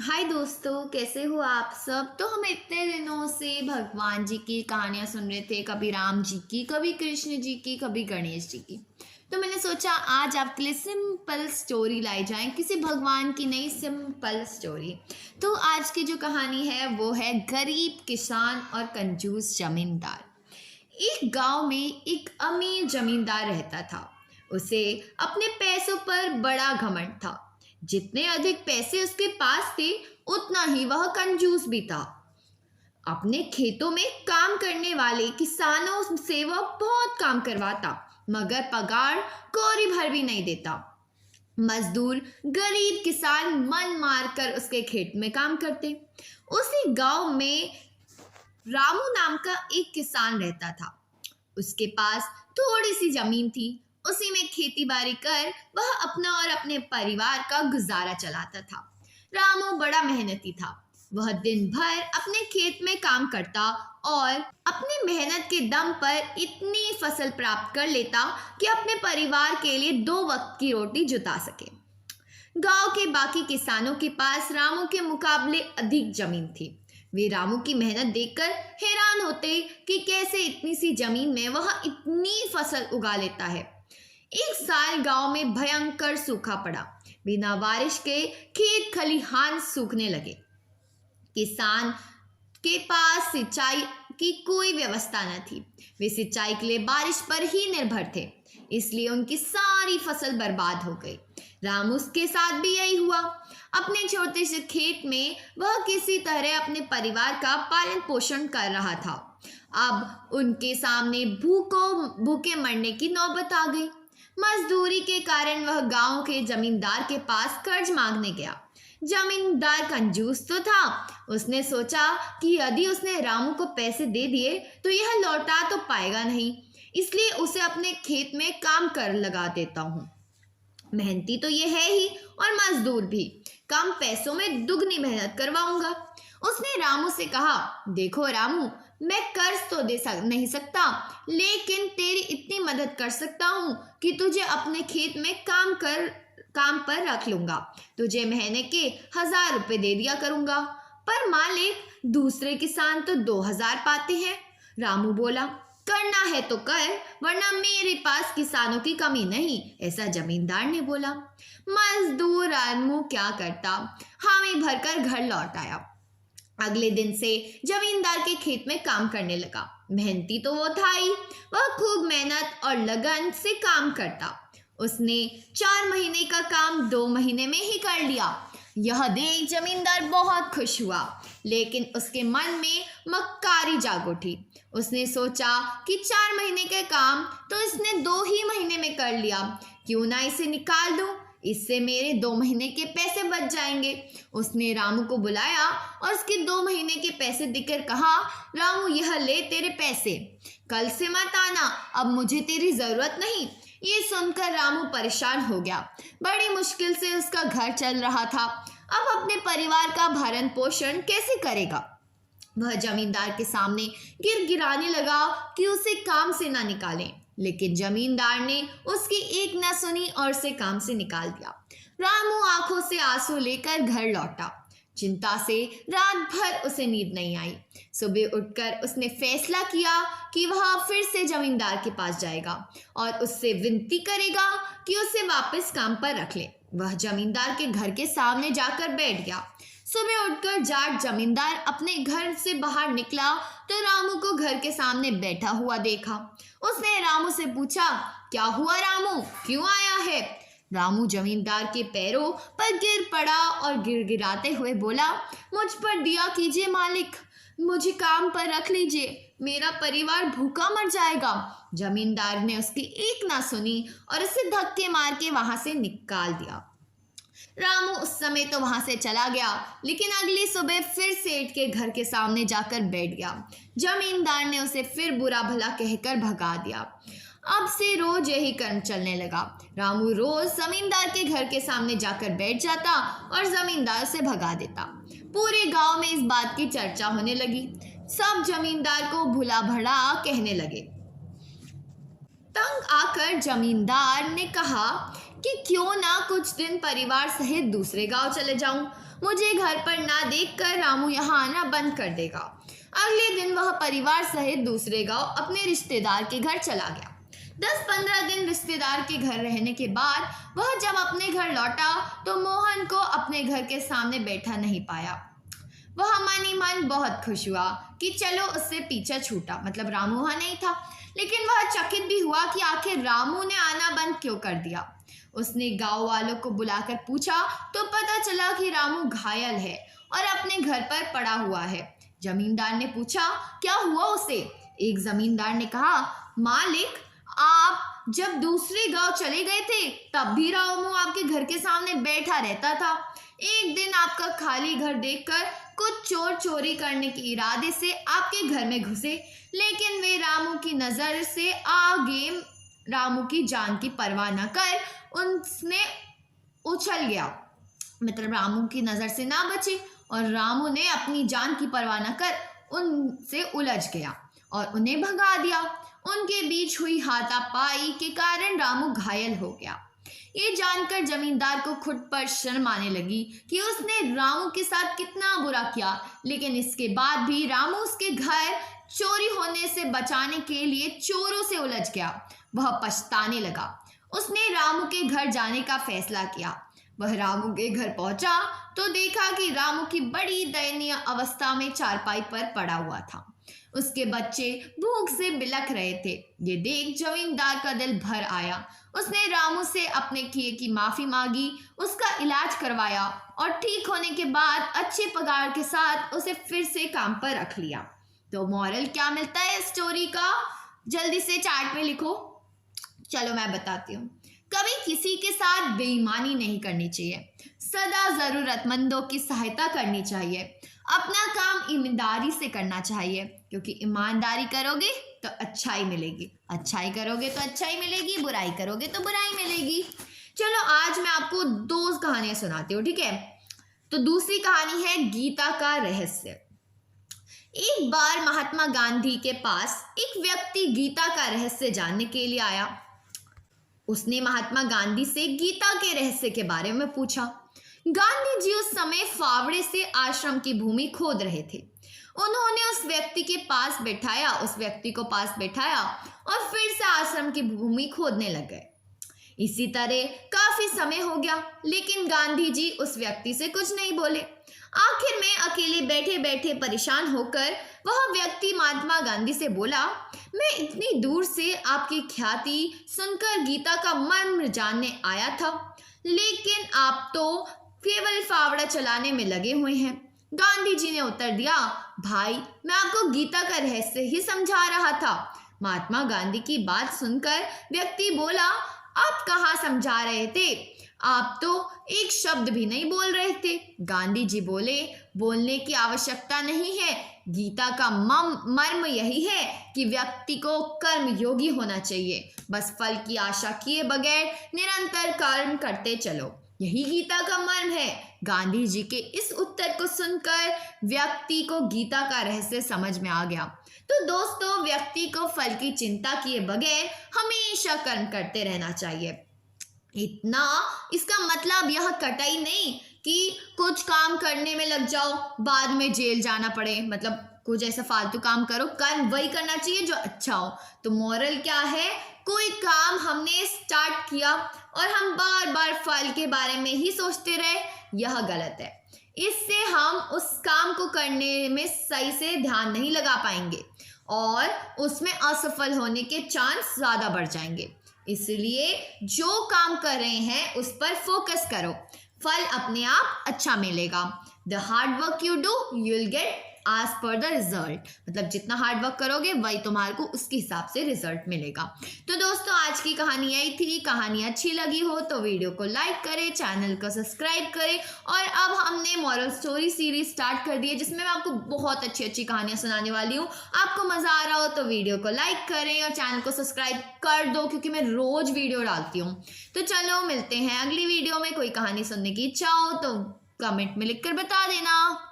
हाय दोस्तों, कैसे हो आप सब। तो हम इतने दिनों से भगवान जी की कहानियां सुन रहे थे, कभी राम जी की, कभी कृष्ण जी की, कभी गणेश जी की। तो मैंने सोचा आज आपके लिए सिंपल स्टोरी लाई जाए, किसी भगवान की नई सिंपल स्टोरी। तो आज की जो कहानी है वो है गरीब किसान और कंजूस जमींदार। एक गांव में एक अमीर जमींदार रहता था। उसे अपने पैसों पर बड़ा घमंड था। जितने अधिक पैसे उसके पास थे, उतना ही वह कंजूस भी था। अपने खेतों में काम करने वाले किसानों से वह बहुत काम करवाता, मगर पगार कौड़ी भर भी नहीं देता। मजदूर गरीब किसान मन मार कर उसके खेत में काम करते। उसी गांव में रामू नाम का एक किसान रहता था। उसके पास थोड़ी सी जमीन थी। उसी में खेती बाड़ी कर वह अपना और अपने परिवार का गुजारा चलाता था। रामू बड़ा मेहनती था। वह दिन भर अपने खेत में काम करता और अपनी मेहनत के दम पर इतनी फसल प्राप्त कर लेता कि अपने परिवार के लिए 2 वक्त की रोटी जुटा सके। गांव के बाकी किसानों के पास रामू के मुकाबले अधिक जमीन थी। वे रामू की मेहनत देखकर हैरान होते कि कैसे इतनी सी जमीन में वह इतनी फसल उगा लेता है। एक साल गांव में भयंकर सूखा पड़ा। बिना बारिश के खेत खलिहान सूखने लगे। किसान के पास सिंचाई की कोई व्यवस्था न थी। वे सिंचाई के लिए बारिश पर ही निर्भर थे, इसलिए उनकी सारी फसल बर्बाद हो गई। रामू के साथ भी यही हुआ। अपने छोटे से खेत में वह किसी तरह अपने परिवार का पालन पोषण कर रहा था। अब उनके सामने भूखे मरने की नौबत आ गई। मजदूरी के कारण वह गांव के जमींदार के पास कर्ज मांगने गया। जमींदार कंजूस तो था। उसने सोचा कि यदि उसने रामू को पैसे दे दिए तो यह लौटा तो पाएगा नहीं, इसलिए उसे अपने खेत में काम कर लगा देता हूँ। मेहनती तो ये है ही और मजदूर भी, कम पैसों में दुगनी मेहनत करवाऊंगा। उसने रामू से कहा, देखो रामू, मैं कर्ज तो नहीं सकता, लेकिन तेरी इतनी मदद कर सकता हूँ कि तुझे अपने खेत में काम पर रख लूंगा। तुझे महीने के 1000 रुपये दे दिया करूंगा। पर मालिक, दूसरे किसान तो 2000 पाते हैं। रामू बोला, करना है तो कर, वरना मेरे पास किसानों की कमी नहीं, ऐसा जमींदार ने बोला। मजदूर रामू क्या करता, हामी भरकर घर लौट आया। अगले दिन से जमींदार के खेत में काम करने लगा। मेहनती तो वो था ही, वह खूब मेहनत और लगन से काम करता। उसने 4 महीने का काम 2 महीने में ही कर लिया। यह देख जमींदार बहुत खुश हुआ, लेकिन उसके मन में मक्कारी जाग उठी। उसने सोचा कि 4 महीने का काम तो इसने 2 ही महीने में कर लिया, क्यों ना इसे निकाल दूं, इससे मेरे 2 महीने के पैसे बच जाएंगे। उसने रामू को बुलाया और उसके 2 महीने के पैसे देकर कहा, रामू, यह ले तेरे पैसे, कल से मत आना, अब मुझे तेरी जरूरत नहीं। ये सुनकर रामू परेशान हो गया। बड़ी मुश्किल से उसका घर चल रहा था। अब अपने परिवार का भरण पोषण कैसे करेगा। वह जमींदार के सामने गिड़गिड़ाने लगा कि उसे काम से ना निकालें, लेकिन जमींदार ने उसकी एक ना सुनी और उसे काम से निकाल दिया। रामू आंखों से आंसू लेकर घर लौटा। चिंता से रात भर उसे नींद नहीं आई। सुबह उठकर उसने फैसला किया कि वह फिर से जमींदार के पास जाएगा और उससे विनती करेगा कि उसे वापस काम पर रख ले। वह जमींदार के घर के सामने जाकर बैठ गया। सुबह उठकर जाट जमींदार अपने घर से बाहर निकला तो रामू को घर के सामने बैठा हुआ देखा। उसने रामू से पूछा, क्या हुआ रामू, क्यों आया है। रामू जमींदार के पैरों पर गिर पड़ा और गिड़गिड़ाते हुए बोला, मुझ पर दया कीजिए मालिक, मुझे काम पर रख लीजिए, मेरा परिवार भूखा मर जाएगा। जमींदार ने उसकी एक ना सुनी और उसे धक्के मार के वहां से निकाल दिया। रामू उस समय तो वहां से चला गया, लेकिन अगली सुबह फिर सेठ के घर के सामने जाकर बैठ गया। जमींदार ने उसे फिर बुरा भला कहकर भगा दिया। अब से रोज यही कर्म चलने लगा। रामू रोज जमींदार के घर के सामने जाकर बैठ जाता और जमींदार से भगा देता। पूरे गांव में इस बात की चर्चा होने लगी। सब जमींदार को भुला भला कहने लगे। तंग आकर जमींदार ने कहा कि क्यों ना कुछ दिन परिवार सहित दूसरे गांव चले जाऊं, मुझे घर पर ना देखकर रामू यहाँ आना बंद कर देगा। अगले दिन वह परिवार सहित दूसरे गांव अपने रिश्तेदार के घर चला गया। 10-15 दिन रिश्तेदार के घर रहने के बाद वह जब अपने घर लौटा तो मोहन को अपने घर के सामने बैठा नहीं पाया। वह मन ही मन बहुत खुश हुआ कि चलो उससे पीछा छूटा, मतलब रामू वहाँ नहीं था। लेकिन वह चकित भी हुआ कि आखिर रामू ने आना बंद क्यों कर दिया। उसने गांव वालों को बुलाकर पूछा तो पता चला कि रामू घायल है और अपने घर पर पड़ा हुआ है। जमींदार ने पूछा क्या हुआ उसे। एक जमींदार ने कहा, मालिक आप जब दूसरे गांव चले गए थे तब भी रामू आपके घर के सामने बैठा रहता था। एक दिन आपका खाली घर देखकर कुछ चोर चोरी करने के इरादे से आपके घर में घुसे, लेकिन वे रामू की नज़र से आगे रामू की जान की परवाह न कर उनसे उछल गया, मतलब रामू की नज़र से ना बचे और रामू ने अपनी जान की परवाह न कर उनसे उलझ गया और उन्हें भगा दिया। उनके बीच हुई हाथापाई के कारण रामू घायल हो गया। ये जानकर जमींदार को खुद पर शर्म आने लगी कि उसने रामू के साथ कितना बुरा किया, लेकिन इसके बाद भी रामू उसके घर चोरी होने से बचाने के लिए चोरों से उलझ गया। वह पछताने लगा। उसने रामू के घर जाने का फैसला किया। वह रामू के घर पहुंचा तो देखा कि रामू की बड़ी दयनीय अवस्था में चारपाई पर पड़ा हुआ था। उसके बच्चे भूख से बिलख रहे थे। ये देख जमींदार का दिल भर आया। उसने रामू से अपने किए की माफ़ी मांगी, उसका इलाज करवाया और ठीक होने के बाद अच्छे पगार के साथ उसे फिर से काम पर रख लिया। तो मॉरल क्या मिलता है इस स्टोरी का, जल्दी से चार्ट में लिखो। चलो मैं बताती हूँ। कभी किसी के साथ बेईमानी नहीं करनी चाहिए। सदा ज़रूरतमंदों की सहायता करनी चाहिए। अपना काम ईमानदारी से करना चाहिए, क्योंकि ईमानदारी करोगे तो अच्छाई मिलेगी, अच्छाई करोगे तो अच्छाई मिलेगी, बुराई करोगे तो बुराई मिलेगी। चलो आज मैं आपको 2 कहानियाँ सुनाती हूँ, ठीक है। तो दूसरी कहानी है गीता का रहस्य। एक बार महात्मा गांधी के पास एक व्यक्ति गीता का रहस्य जानने के लिए आया। उसने महात्मा गांधी से गीता के रहस्य के बारे में पूछा। गांधी जी उस समय फावड़े से आश्रम की भूमि खोद रहे थे। उन्होंने उस व्यक्ति के पास बैठाया और फिर से आश्रम की भूमि खोदने लग गए। इसी तरह काफी समय हो गया, लेकिन गांधी जी उस व्यक्ति से कुछ नहीं बोले। आखिर में अकेले बैठे बैठे परेशान होकर वह व्यक्ति महात्मा गांधी से बोला, मैं इतनी दूर से आपकी ख्याति सुनकर गीता का मर्म जानने आया था, लेकिन आप तो केवल फावड़ा चलाने में लगे हुए हैं। गांधी जी ने उत्तर दिया, भाई मैं आपको गीता का रहस्य ही समझा रहा था। महात्मा गांधी की बात सुनकर व्यक्ति बोला, आप कहाँ समझा रहे थे, आप तो एक शब्द भी नहीं बोल रहे थे। गांधी जी बोले, बोलने की आवश्यकता नहीं है। गीता का मर्म यही है कि व्यक्ति को कर्म योगी होना चाहिए, बस फल की आशा किए बगैर निरंतर कर्म करते चलो, यही गीता का मर्म है। गांधी जी के इस उत्तर को सुनकर व्यक्ति को गीता का रहस्य समझ में आ गया। तो दोस्तों, व्यक्ति को फल की चिंता किए बगैर हमेशा कर्म करते रहना चाहिए। इतना इसका मतलब यह कतई नहीं कि कुछ काम करने में लग जाओ बाद में जेल जाना पड़े, मतलब कुछ ऐसा फालतू काम करो, कर्म वही करना चाहिए जो अच्छा हो। तो मोरल क्या है, कोई काम हमने स्टार्ट किया और हम बार बार फल के बारे में ही सोचते रहे, यह गलत है। इससे हम उस काम को करने में सही से ध्यान नहीं लगा पाएंगे और उसमें असफल होने के चांस ज़्यादा बढ़ जाएंगे। इसलिए जो काम कर रहे हैं उस पर फोकस करो, फल अपने आप अच्छा मिलेगा। The hard work you do you will get as per the result, मतलब जितना हार्ड वर्क करोगे वही तुम्हारे को उसके हिसाब से रिजल्ट मिलेगा। तो दोस्तों, आज की कहानी यही थी। कहानी अच्छी लगी हो तो वीडियो को लाइक करें, चैनल को सब्सक्राइब करें। और अब हमने मॉरल स्टोरी सीरीज स्टार्ट कर दी है, जिसमें मैं आपको बहुत अच्छी अच्छी कहानियां सुनाने वाली हूँ। आपको मज़ा आ रहा हो तो वीडियो को लाइक करें और चैनल को सब्सक्राइब कर दो, क्योंकि मैं रोज़ वीडियो डालती हूँ। तो चलो मिलते हैं अगली वीडियो में। कोई कहानी सुनने की इच्छा हो तो कमेंट में लिख कर बता देना।